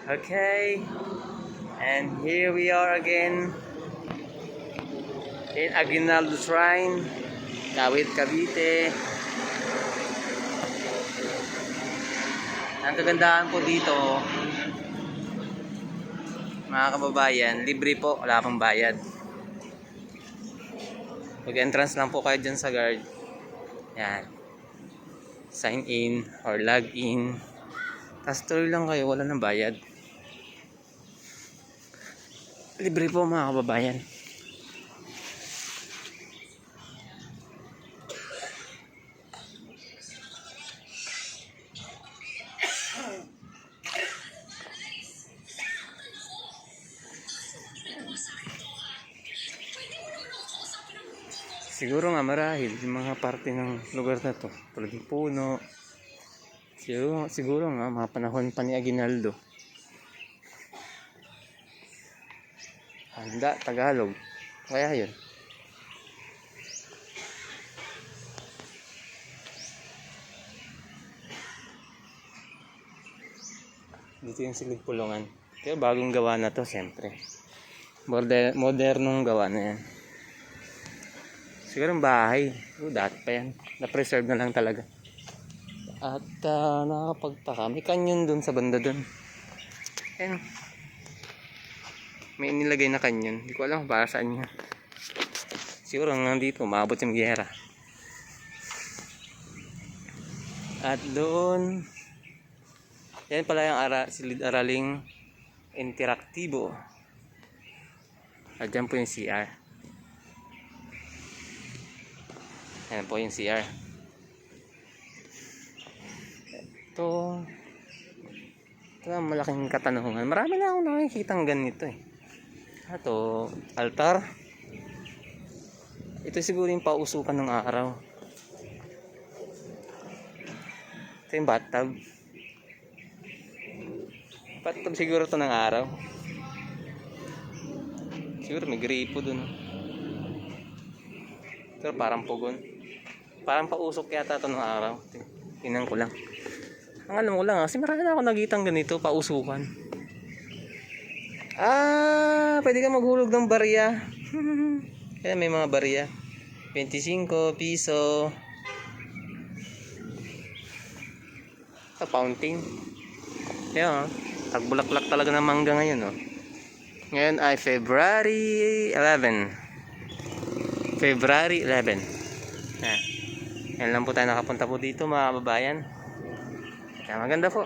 Okay, and here we are again in Aguinaldo Shrine, Kawit, Cavite. Ang kagandahan po dito, mga kababayan, libre po, wala pang bayad. Pag-entrance lang po kayo dyan sa guard. Yan. Sign in or log in. Tapos tuloy lang kayo, wala nang bayad. Libre po mga kababayan. Siguro nga marahil yung mga parte ng lugar na to, tulad ng puno. Siguro nga mga panahon pa ni Aguinaldo. Handa, Tagalog. Kaya yun. Dito yung Silid Pulungan. Kaya bagong gawa na to, siyempre. Modernong gawa na yan. Siguro ang bahay. Dati pa yan. Na-preserve na lang talaga. At nakakapagtaka. May canyon dun sa banda dun. Ayan. May nilagay na canyon. Hindi ko alam para saan niya. Siguro hanggang dito maabot yung giyera. At doon, yan pala yung Silid Araling Interaktibo. At dyan po yung CR. Yan po yung CR. Ito ang malaking katanungan. Marami na akong nakikitang ganito eh. Ito, altar. Ito siguro yung pausukan ng araw. Ito yung bathtub. Bathtub siguro ito ng araw. Siguro may gripo dun. Pero parang pugon. Parang pausok yata ito ng araw. Tingnan ko lang. Ang alam ko lang kasi marami na ako nakitang ganito, pausukan. Pwede ka maghulog ng barya. Kaya may mga barya. 25 piso. Sa fountain. Kaya tagbulaklak talaga ng mangga ngayon. Ngayon ay February 11. February 11. Yan lang po tayo nakapunta po dito mga kababayan. Kaya maganda po.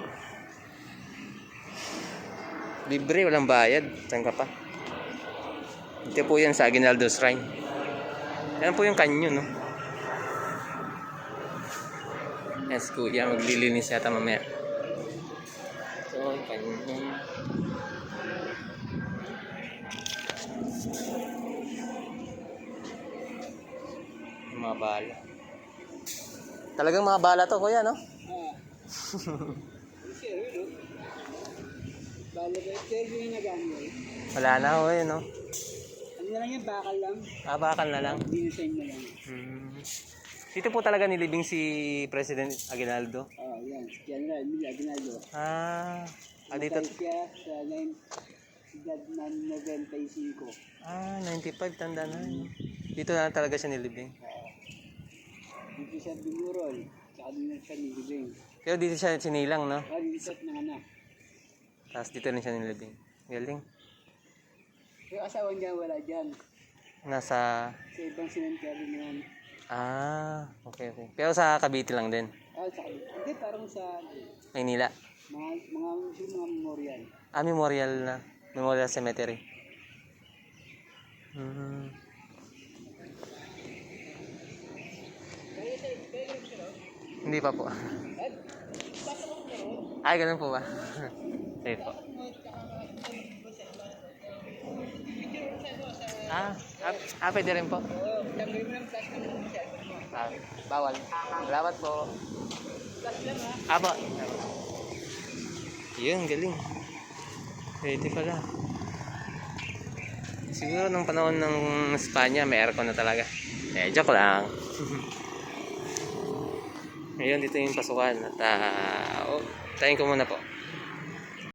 Libre, walang bayad. Saan ka pa? Ito po yan sa Aguinaldo Shrine. Yan po yung canyon, no? Yes, kuya, maglilinis yata mamaya. So, canyon. Mga bala. Talagang mga bala to, kuya, no? Wala na, kuya, no? Ano na lang yan, bakal lang. Bakal na lang. Dinesign na lang. Dito po talaga nilibing si President Aguinaldo? Yan. Si General Emilio Aguinaldo. Dito. Siya sa edad ng 95. 95, tanda na. Dito na talaga siya nilibing. Dito siya binurol. Saka dito siya nilibing. Pero dito siya sinilang, no? Dito siya ng anak. Tapos dito rin siya nilibing. Galing. Yung asawa niya wala dyan. Nasa... Sa ibang cemetery naman. Okay. Pero sa Cavite lang din? Hindi, parang sa... Maynila? Mga memorial. Memorial na. Memorial Cemetery. Hindi pa po. Ay, ganun po ba? Sige po. Pwede rin po. Bawal. Salamat po. Apo. Yun, galing. Pwede pala. Siguro nung panahon ng Espanya, may aircon na talaga. Joke lang. Ngayon dito yung pasukan at tayin ko muna po.